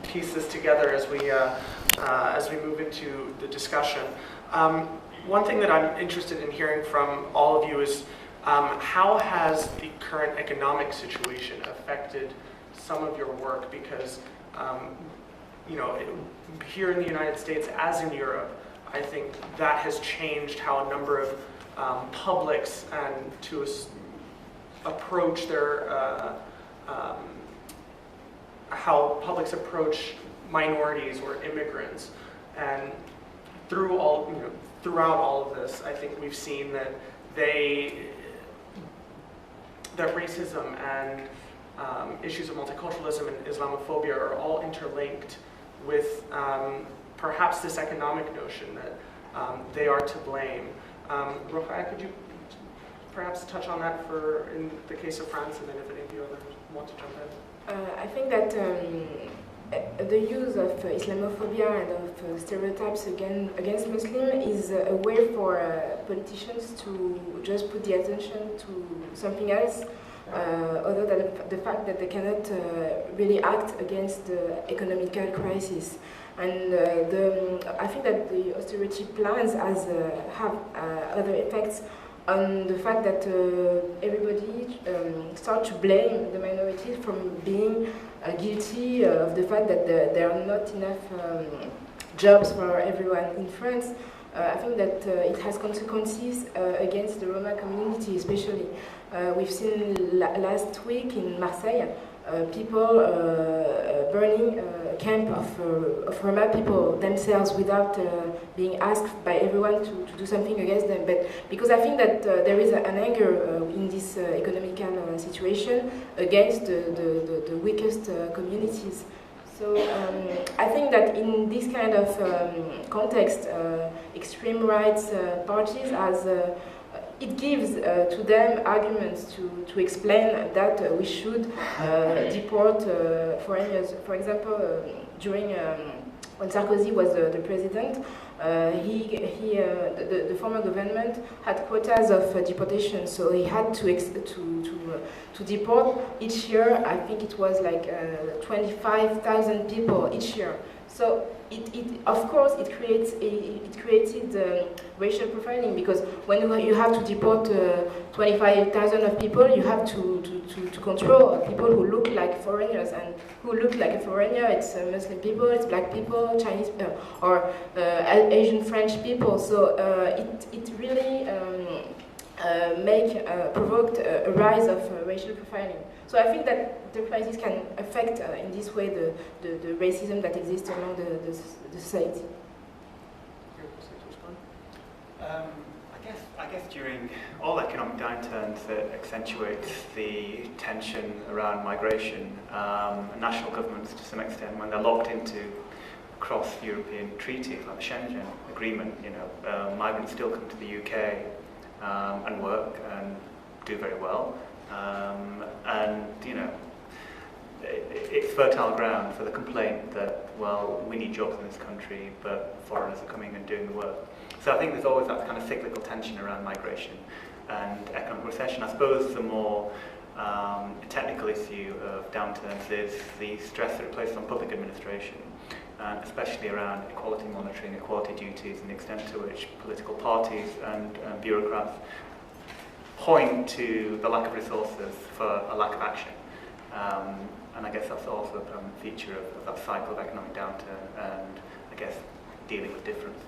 piece this together as we move into the discussion. One thing that I'm interested in hearing from all of you is how has the current economic situation affected some of your work? Because here in the United States, as in Europe, I think that has changed how a number of publics and to approach their how publics approach minorities or immigrants. And throughout all of this, I think we've seen that that racism and issues of multiculturalism and Islamophobia are all interlinked with perhaps this economic notion that they are to blame. Rokhaya, could you perhaps touch on that in the case of France, and then if any of you others want to jump in? I think that the use of Islamophobia and of stereotypes against Muslims is a way for politicians to just put the attention to something else, other than the fact that they cannot really act against the economical crisis. And I think that the austerity plans have other effects on the fact that everybody starts to blame the minorities from being guilty of the fact that there are not enough jobs for everyone in France. I think that it has consequences against the Roma community, especially. We've seen last week in Marseille people burning a camp of Roma people themselves without being asked by everyone to do something against them. But because I think that there is an anger in this economical situation against the weakest communities. So I think that in this kind of context, extreme rights parties it gives to them arguments to explain that we should deport foreigners. For example, during when Sarkozy was the president, the former government had quotas of deportation, so he had to deport each year. I think it was like 25,000 people each year. So of course it created racial profiling, because when you have to deport 25,000 of people, you have to control people who look like foreigners, and who look like a foreigner. It's Muslim people, it's black people, Chinese or Asian French people. So it really provoked a rise of racial profiling. So I think that the crisis can affect in this way the racism that exists among the society. I guess during all economic downturns, it accentuates the tension around migration. National governments, to some extent, when they're locked into cross-European treaties like the Schengen Agreement, migrants still come to the UK and work and do very well. It's fertile ground for the complaint that, well, we need jobs in this country, but foreigners are coming and doing the work. So I think there's always that kind of cyclical tension around migration and economic recession. I suppose the more technical issue of downturns is the stress that it places on public administration, and especially around equality monitoring, equality duties, and the extent to which political parties and bureaucrats point to the lack of resources for a lack of action. And I guess that's also a feature of that cycle of economic downturn, and I guess dealing with difference.